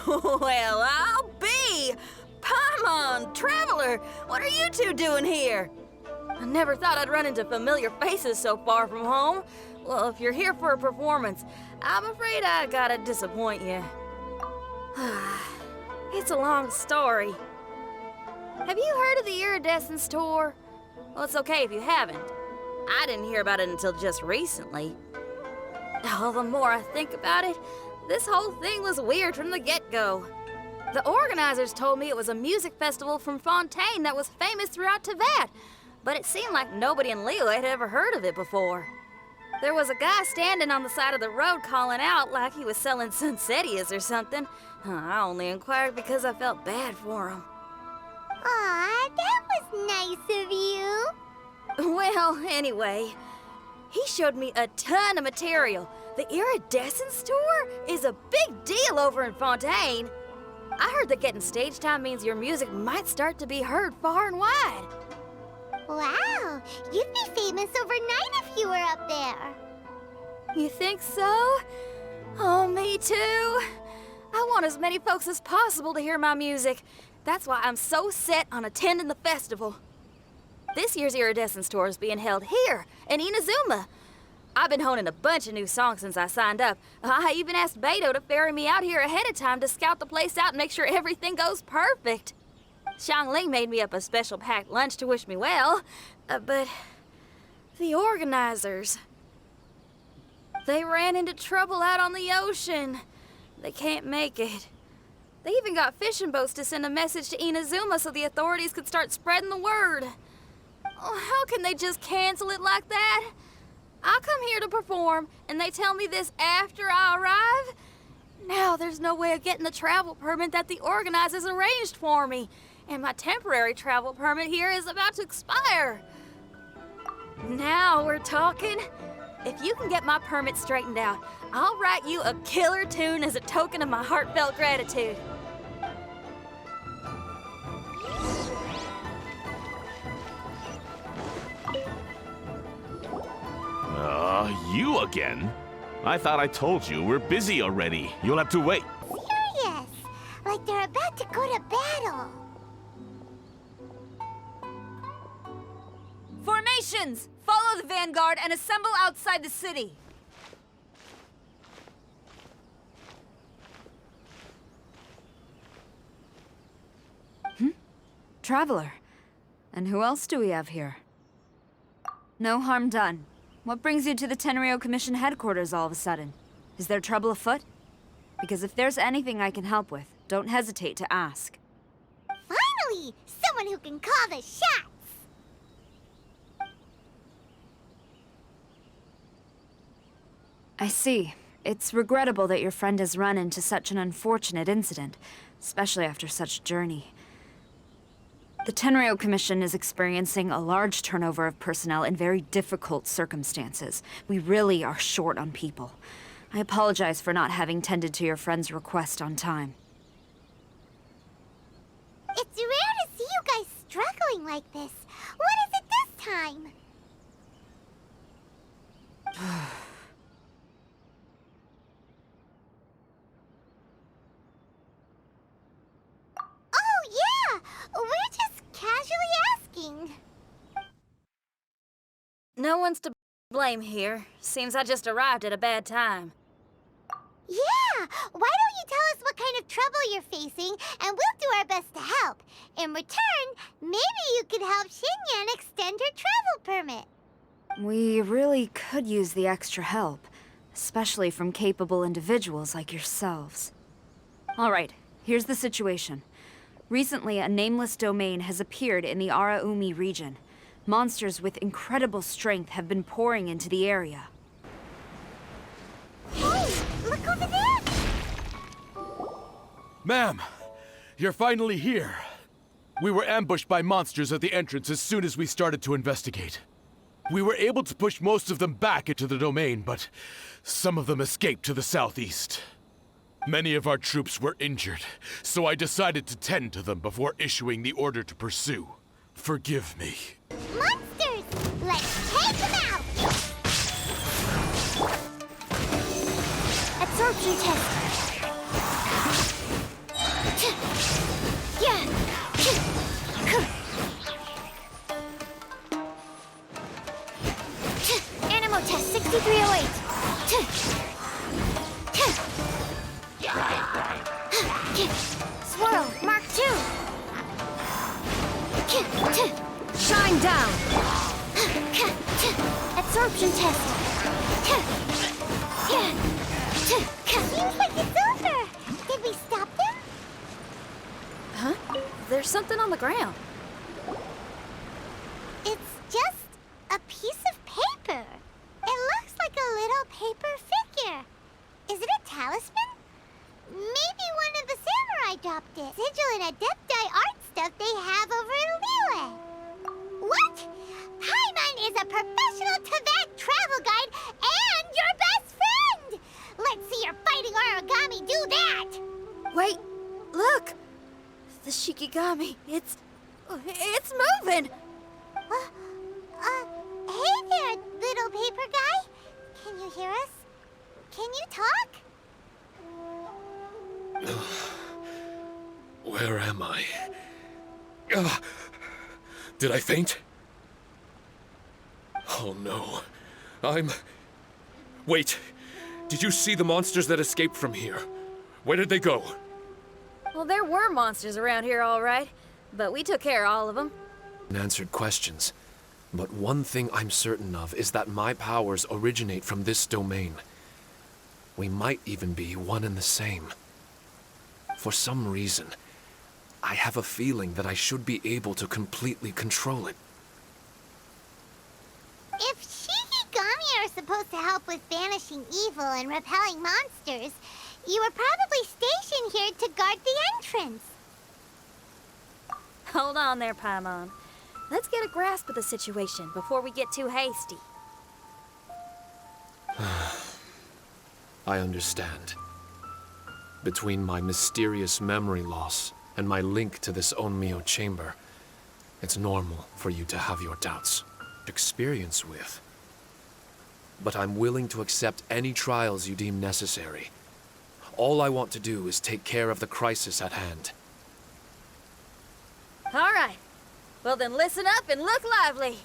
Well, I'll be! Paimon, Traveler, what are you two doing here? I never thought I'd run into familiar faces so far from home. Well, if you're here for a performance, I'm afraid I gotta disappoint you. It's a long story. Have you heard of the Iridescence Tour? Well, it's okay if you haven't. I didn't hear about it until just recently. Oh, the more I think about it, this whole thing was weird from the get-go. The organizers told me it was a music festival from Fontaine that was famous throughout Teyvat, but it seemed like nobody in Liyue had ever heard of it before. There was a guy standing on the side of the road calling out like he was selling Sunsetias or something. I only inquired because I felt bad for him. Aw, that was nice of you. Well, anyway, he showed me a ton of material. The Iridescence Tour is a big deal over in Fontaine. I heard that getting stage time means your music might start to be heard far and wide. Wow, you'd be famous overnight if you were up there. You think so? Oh, me too. I want as many folks as possible to hear my music. That's why I'm so set on attending the festival. This year's Iridescence Tour is being held here, in Inazuma. I've been honing a bunch of new songs since I signed up. I even asked Beto to ferry me out here ahead of time to scout the place out and make sure everything goes perfect. Xiangling made me up a special packed lunch to wish me well, but the organizers, they ran into trouble out on the ocean. They can't make it. They even got fishing boats to send a message to Inazuma so the authorities could start spreading the word. Oh, how can they just cancel it like that? I come here to perform, and they tell me this after I arrive? Now there's no way of getting the travel permit that the organizers arranged for me, and my temporary travel permit here is about to expire. Now we're talking. If you can get my permit straightened out, I'll write you a killer tune as a token of my heartfelt gratitude. You again? I thought I told you we're busy already. You'll have to wait. Serious, like they're about to go to battle. Formations! Follow the vanguard and assemble outside the city. Traveler. And who else do we have here? No harm done. What brings you to the Tenryou Commission headquarters all of a sudden? Is there trouble afoot? Because if there's anything I can help with, don't hesitate to ask. Finally, someone who can call the shots. I see. It's regrettable that your friend has run into such an unfortunate incident, especially after such a journey. The Tenryou Commission is experiencing a large turnover of personnel in very difficult circumstances. We really are short on people. I apologize for not having tended to your friend's request on time. It's rare to see you guys struggling like this. What is it this time? Oh, yeah! We're just casually asking. No one's to blame here. Seems I just arrived at a bad time. Yeah! Why don't you tell us what kind of trouble you're facing, and we'll do our best to help. In return, maybe you could help Xinyan extend her travel permit. We really could use the extra help, especially from capable individuals like yourselves. All right, here's the situation. Recently, a nameless domain has appeared in the Araumi region. Monsters with incredible strength have been pouring into the area. Hey, look over there! Ma'am, you're finally here. We were ambushed by monsters at the entrance as soon as we started to investigate. We were able to push most of them back into the domain, but some of them escaped to the southeast. Many of our troops were injured, so I decided to tend to them before issuing the order to pursue. Forgive me. Monsters! Let's take them out! Absorption test. Shine down! Absorption test. Seems like it's over. Did we stop them? Huh? There's something on the ground. It's just a piece of paper. It looks like a little paper figure. Is it a talisman? Maybe one of the samurai dropped it. Sigil and Adepti art stuff they have over in Liyue. What? Paimon is a professional Tevec travel guide and your best friend! Let's see your fighting origami do that! Wait, look! The Shikigami, it's moving! Hey there, little paper guy. Can you hear us? Can you talk? Where am I? Did I faint? Oh no. Wait. Did you see the monsters that escaped from here? Where did they go? Well, there were monsters around here, all right. But we took care of all of them. Unanswered questions. But one thing I'm certain of is that my powers originate from this domain. We might even be one and the same. For some reason, I have a feeling that I should be able to completely control it. If Shikigami are supposed to help with banishing evil and repelling monsters, you were probably stationed here to guard the entrance. Hold on there, Paimon. Let's get a grasp of the situation before we get too hasty. I understand. Between my mysterious memory loss and my link to this Onmyo chamber, it's normal for you to have your doubts. Experience with. But I'm willing to accept any trials you deem necessary. All I want to do is take care of the crisis at hand. All right. Well, then listen up and look lively.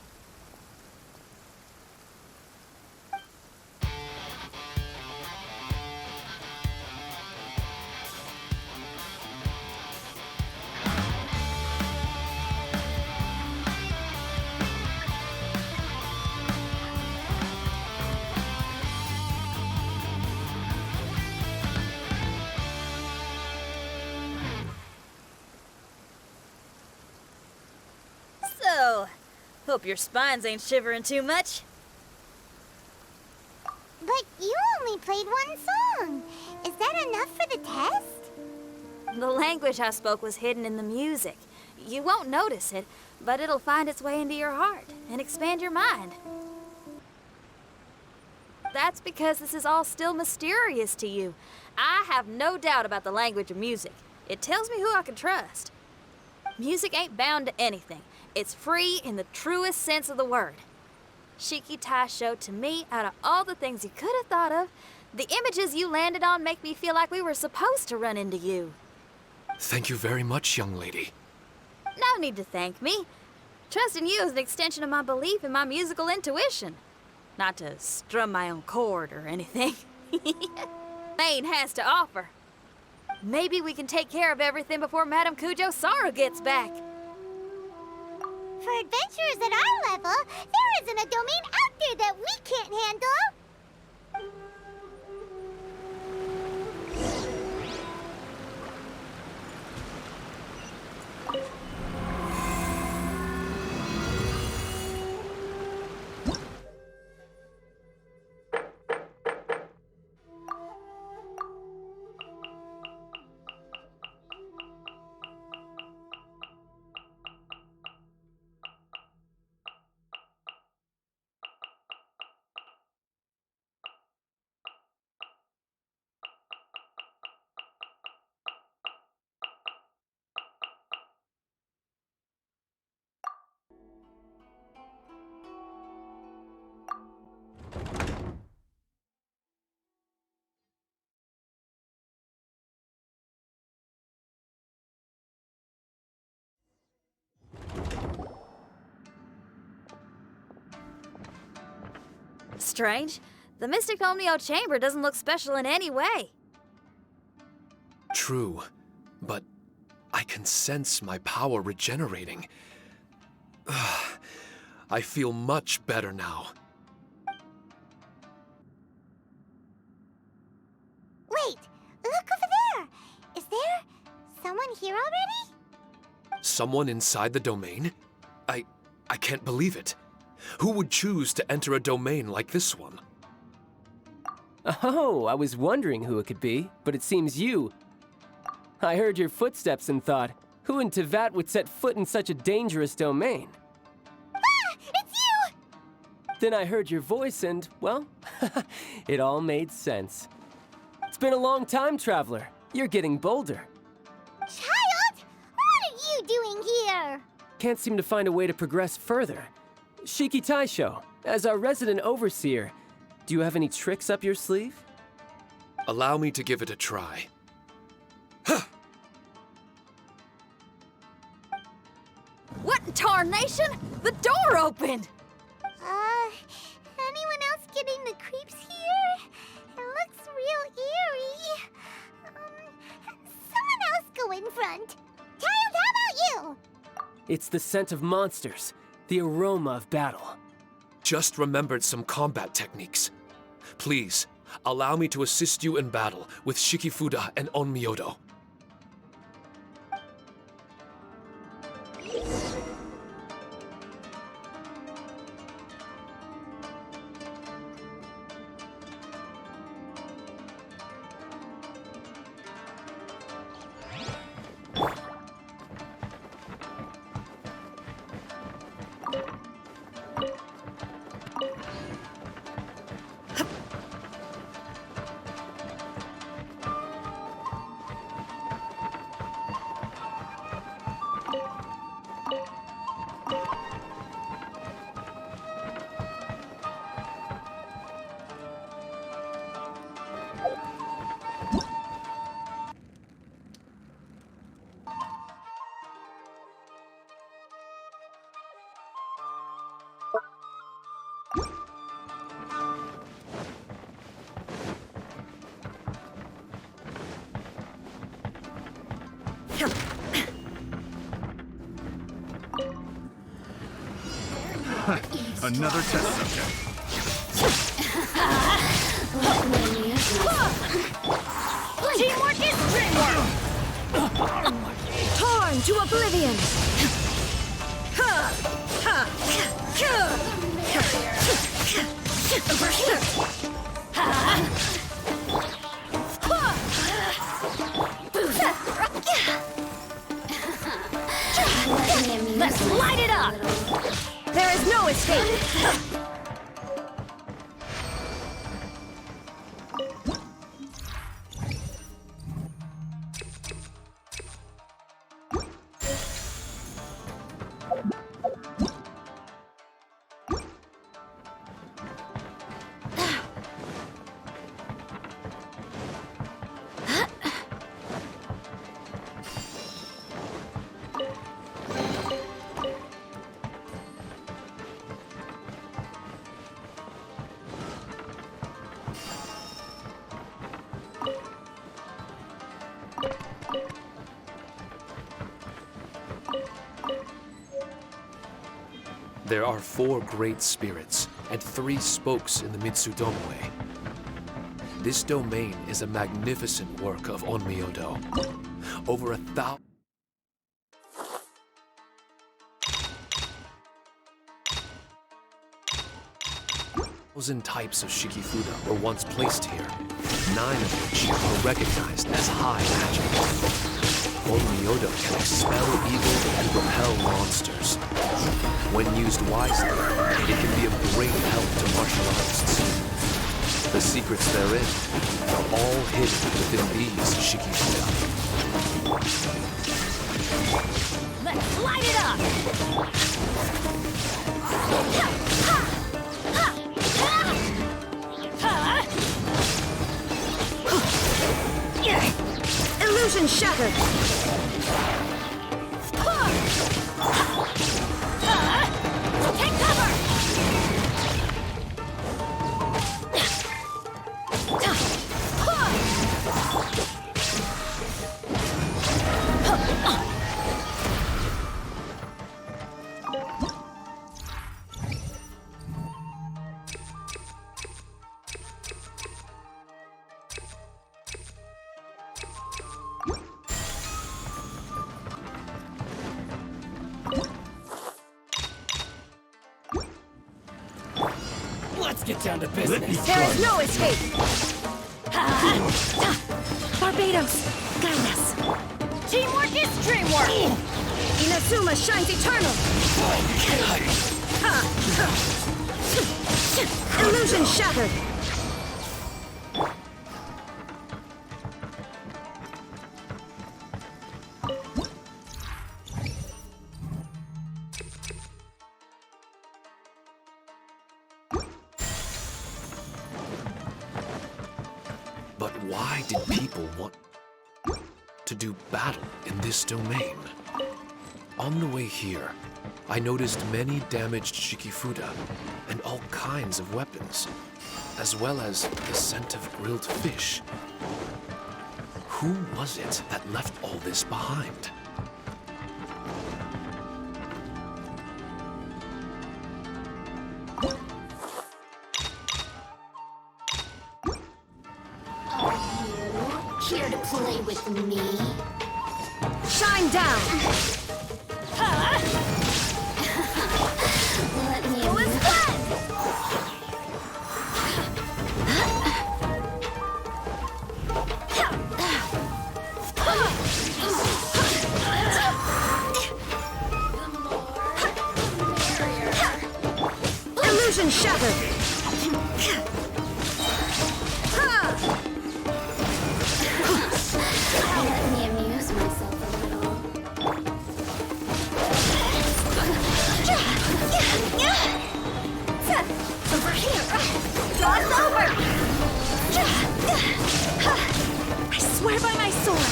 So, hope your spines ain't shivering too much. But you only played one song. Is that enough for the test? The language I spoke was hidden in the music. You won't notice it, but it'll find its way into your heart and expand your mind. That's because this is all still mysterious to you. I have no doubt about the language of music. It tells me who I can trust. Music ain't bound to anything. It's free in the truest sense of the word. Shiki Taishou, to me, out of all the things you could have thought of, the images you landed on make me feel like we were supposed to run into you. Thank you very much, young lady. No need to thank me. Trusting you is an extension of my belief in my musical intuition. Not to strum my own chord or anything. Maine has to offer. Maybe we can take care of everything before Madame Kujo-Sara gets back. For adventurers at our level, there isn't a domain out there that we can't handle. Strange. The Mystic Omnio Chamber doesn't look special in any way. True, but I can sense my power regenerating. I feel much better now. Wait, look over there! Is there someone here already? Someone inside the domain? I can't believe it. Who would choose to enter a domain like this one? Oh, I was wondering who it could be, but it seems you. I heard your footsteps and thought, who in Tevat would set foot in such a dangerous domain? Ah! It's you! Then I heard your voice and, well, it all made sense. It's been a long time, Traveler. You're getting bolder. Child! What are you doing here? Can't seem to find a way to progress further. Shiki Taishou, as our resident overseer, do you have any tricks up your sleeve? Allow me to give it a try. What in tarnation? The door opened! Anyone else getting the creeps here? It looks real eerie. Someone else go in front. Child, how about you? It's the scent of monsters, the aroma of battle. Just remembered some combat techniques. Please, allow me to assist you in battle with Shikifuda and Onmyodo. Another test subject. Teamwork is dreamwork! Torn to oblivion! Let's light it up! There is no escape! There are 4 great spirits and 3 spokes in the Mitsudomo. This domain is a magnificent work of Onmyodo. Over 1,000 types of Shikifuda were once placed here, 9 of which are recognized as high magic. Onmyodo can expel evil and repel monsters. When used wisely, it can be of great help to martial artists. The secrets therein are all hidden within these Shikifuda. Let's light it up! Illusion shattered! Take cover! down to business. There is no escape! Barbados, guide us. Teamwork is dreamwork! Inazuma shines eternal! Illusion shattered! But why did people want to do battle in this domain? On the way here, I noticed many damaged shikifuda and all kinds of weapons, as well as the scent of grilled fish. Who was it that left all this behind? Here to play with me? Shine down! Let me It was fun! Illusion shattered! Let me amuse myself a little. Over here! Draw us over! I swear by my sword!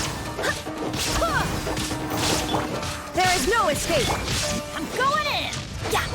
There is no escape! I'm going in! Yeah!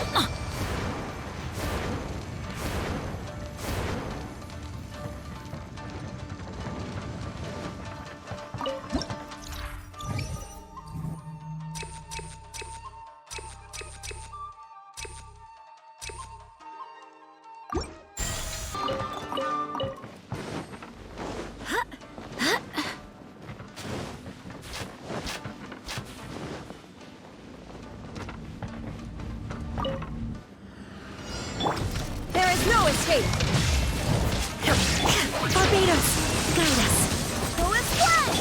There is no escape! Barbados, guide us. Go as planned!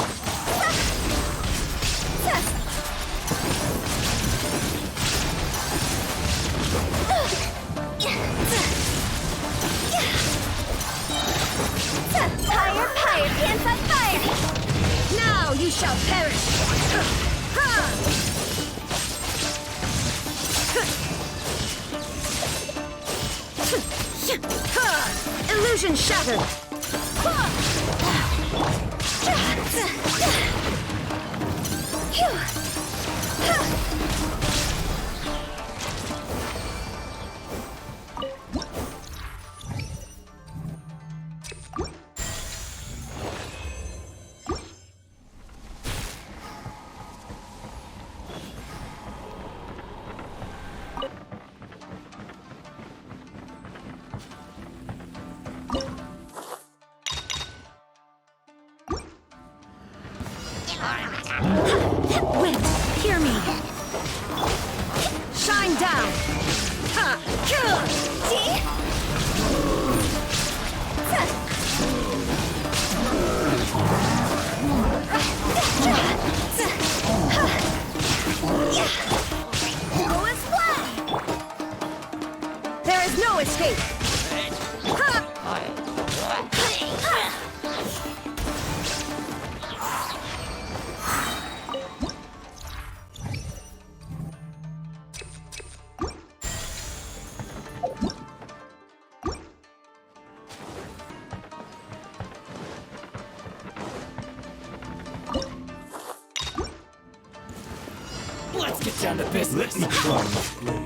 Fire, fire, pants on fire! Now you shall perish! Illusion shattered! Wind, hear me! Shine down! Go as planned! There is no escape! Let's get down to business.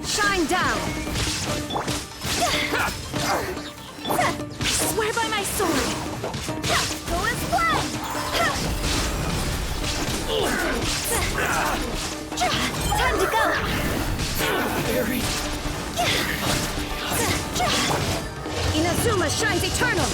Shine down! I swear by my sword! Go as planned! Time to go! Inazuma shines eternal!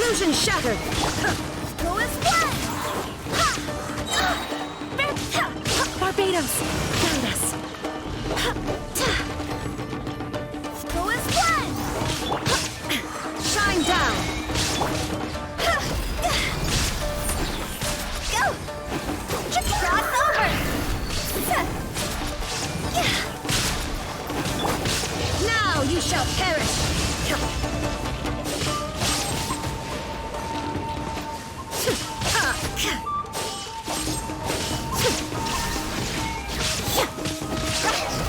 Illusion shattered! Go as one! Barbados, guide us! Go as one! Shine down! Go! Cross over! Now you shall perish!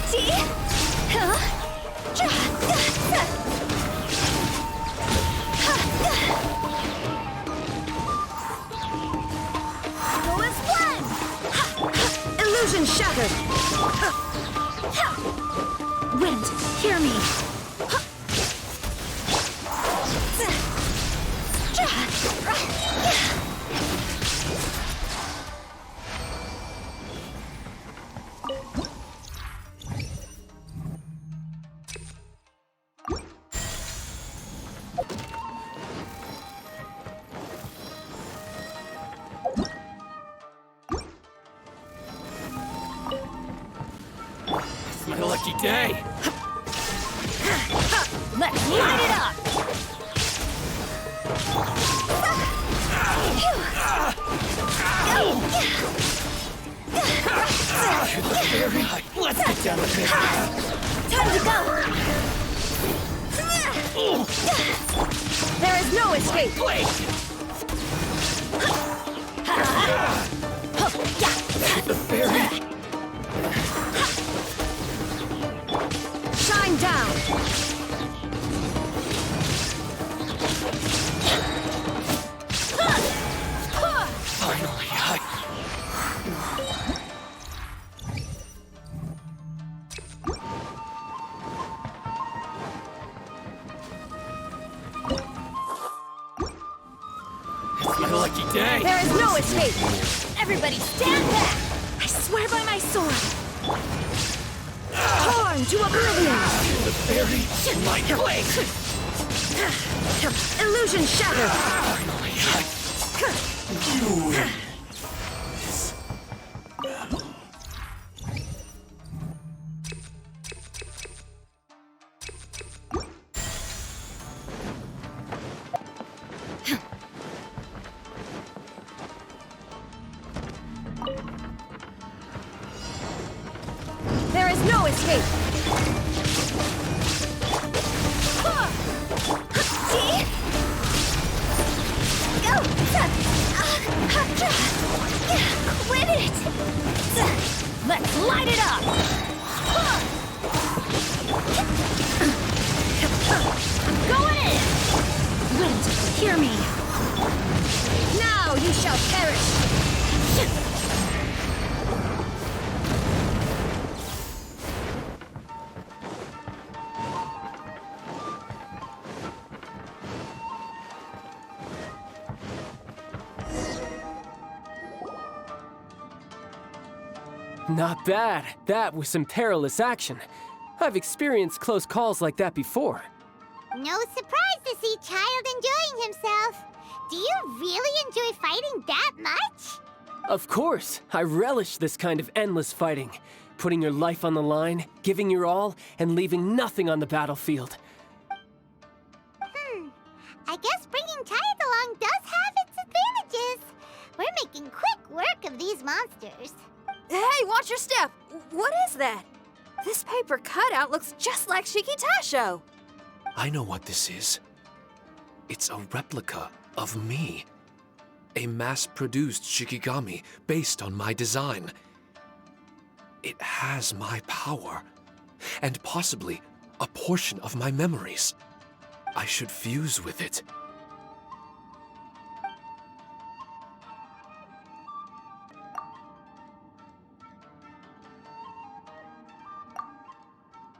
See? Go as one! Illusion shattered! Wind, hear me! It's my lucky day. Let's light it up! Let's get down to business. Time to go! There is no escape! The fairy. Shine down! Finally, It's my lucky day. There is no escape! Everybody stand back! I swear by my sword! Torn to oblivion! The fairy in my place. Illusion shattered! Finally, you win. There is no escape! See? Go! Quit it! Let's light it up! Going in! Wind, hear me! Now you shall perish! Not bad. That was some perilous action. I've experienced close calls like that before. No surprise to see Childe enjoying himself. Do you really enjoy fighting that much? Of course, I relish this kind of endless fighting. Putting your life on the line, giving your all, and leaving nothing on the battlefield. I guess bringing Childe along does have its advantages. We're making quick work of these monsters. Hey, watch your step! What is that? This paper cutout looks just like Shiki Taishou. I know what this is. It's a replica of me. A mass-produced Shikigami based on my design. It has my power, and possibly a portion of my memories. I should fuse with it.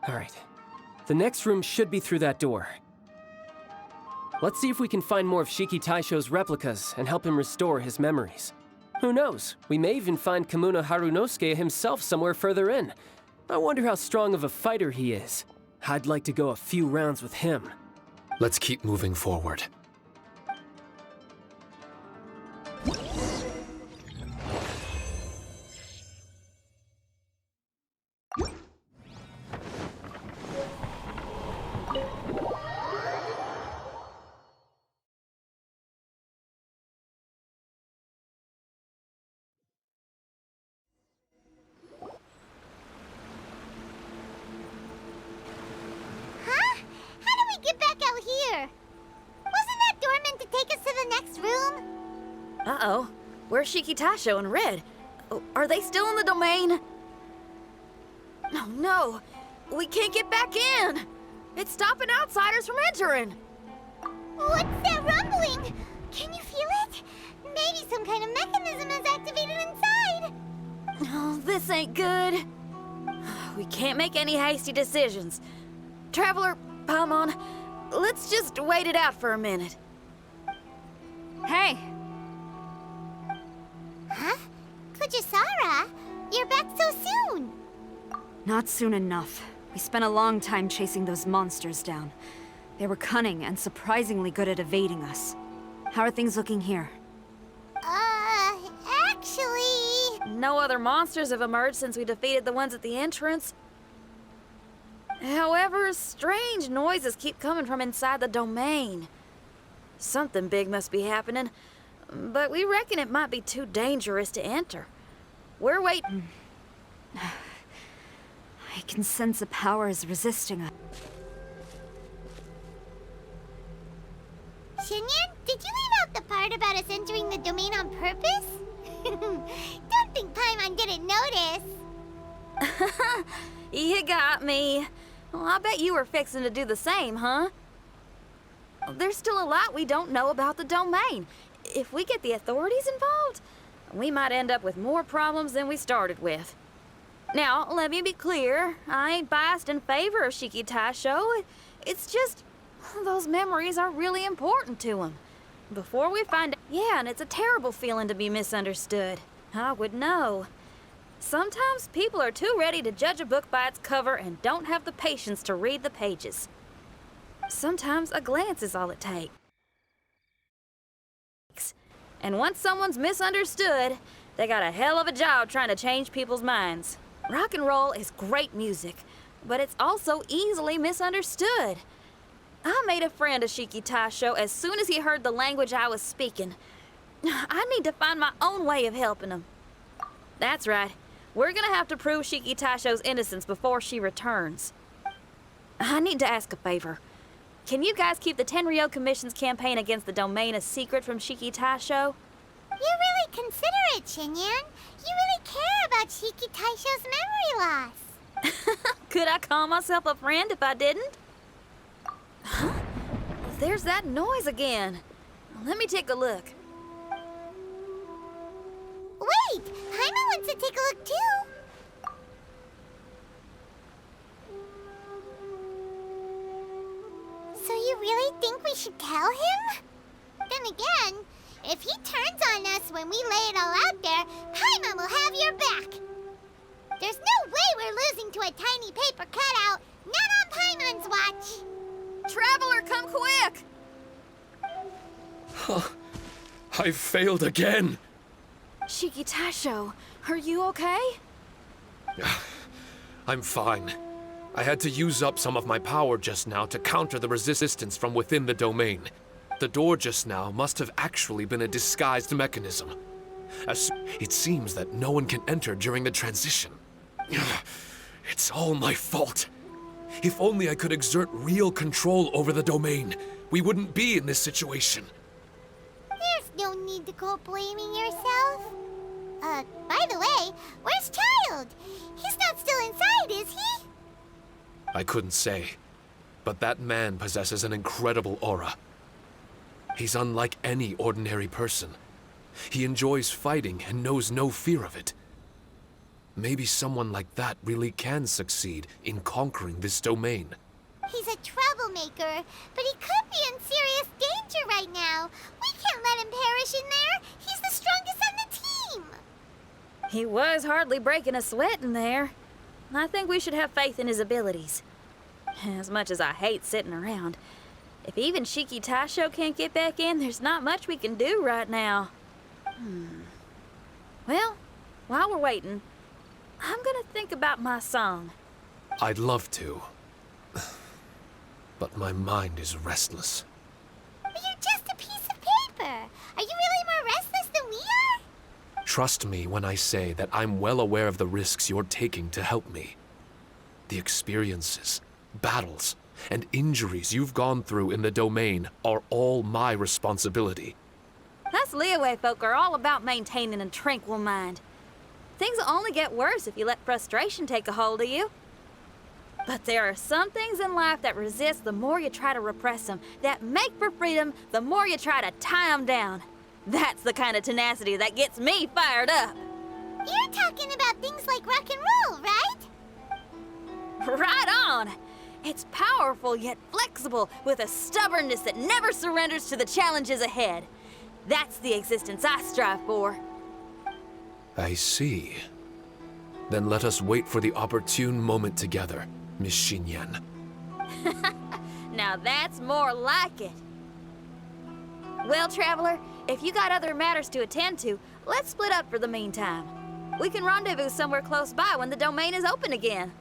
All right. The next room should be through that door. Let's see if we can find more of Shiki Taishou's replicas and help him restore his memories. Who knows? We may even find Kamuna Harunosuke himself somewhere further in. I wonder how strong of a fighter he is. I'd like to go a few rounds with him. Let's keep moving forward. Uh-oh. Where's Shiki, Taishou, and Red? Are they still in the domain? Oh, no. We can't get back in. It's stopping outsiders from entering. What's that rumbling? Can you feel it? Maybe some kind of mechanism is activated inside. Oh, this ain't good. We can't make any hasty decisions. Traveler, Paimon, let's just wait it out for a minute. Hey! Huh? Kujisara, you're back so soon. Not soon enough. We spent a long time chasing those monsters down. They were cunning and surprisingly good at evading us. How are things looking here? Actually... No other monsters have emerged since we defeated the ones at the entrance. However, strange noises keep coming from inside the domain. Something big must be happening, but we reckon it might be too dangerous to enter. We're waiting. I can sense a power is resisting us. Xinyan, did you leave out the part about us entering the domain on purpose? Don't think Paimon didn't notice. You got me. Well, I bet you were fixing to do the same, huh? There's still a lot we don't know about the domain. If we get the authorities involved, we might end up with more problems than we started with. Now, let me be clear. I ain't biased in favor of Shiki Taishou. It's just, those memories are really important to him. Before we find out, yeah, and it's a terrible feeling to be misunderstood. I would know. Sometimes people are too ready to judge a book by its cover and don't have the patience to read the pages. Sometimes a glance is all it takes. And once someone's misunderstood, they got a hell of a job trying to change people's minds. Rock and roll is great music, but it's also easily misunderstood. I made a friend of Shiki Taishou as soon as he heard the language I was speaking. I need to find my own way of helping him. That's right. We're gonna have to prove Shiki Taishou's innocence before she returns. I need to ask a favor. Can you guys keep the Tenryou Commission's campaign against the domain a secret from Shiki Taishou? You're really considerate, Xinyan. You really care about Shiki Taishou's memory loss. Could I call myself a friend if I didn't? Huh? There's that noise again. Let me take a look. Wait! Paimon wants to take a look too. So you really think we should tell him? Then again, if he turns on us when we lay it all out there, Paimon will have your back. There's no way we're losing to a tiny paper cutout. Not on Paimon's watch. Traveler, come quick! I failed again. Shiki Taishou, are you okay? I'm fine. I had to use up some of my power just now to counter the resistance from within the domain. The door just now must have actually been a disguised mechanism. It seems that no one can enter during the transition. It's all my fault. If only I could exert real control over the domain, we wouldn't be in this situation. There's no need to go blaming yourself. By the way, where's Childe? He's not still inside, is he? I couldn't say, but that man possesses an incredible aura. He's unlike any ordinary person. He enjoys fighting and knows no fear of it. Maybe someone like that really can succeed in conquering this domain. He's a troublemaker, but he could be in serious danger right now. We can't let him perish in there. He's the strongest on the team. He was hardly breaking a sweat in there. I think we should have faith in his abilities. As much as I hate sitting around, if even Shiki Taishou can't get back in, there's not much we can do right now. Well, while we're waiting, I'm gonna think about my song. I'd love to, but my mind is restless. But you're just a piece of paper. Are you really more restless than we are? Trust me when I say that I'm well aware of the risks you're taking to help me. The experiences, battles, and injuries you've gone through in the domain are all my responsibility. That's Us Leeway folk are all about maintaining a tranquil mind. Things will only get worse if you let frustration take a hold of you. But there are some things in life that resist the more you try to repress them, that make for freedom the more you try to tie them down. That's the kind of tenacity that gets me fired up. You're talking about things like rock and roll, right? Right on! It's powerful yet flexible, with a stubbornness that never surrenders to the challenges ahead. That's the existence I strive for. I see. Then let us wait for the opportune moment together, Miss Xinyan. Now that's more like it. Well, Traveler, if you got other matters to attend to, let's split up for the meantime. We can rendezvous somewhere close by when the domain is open again.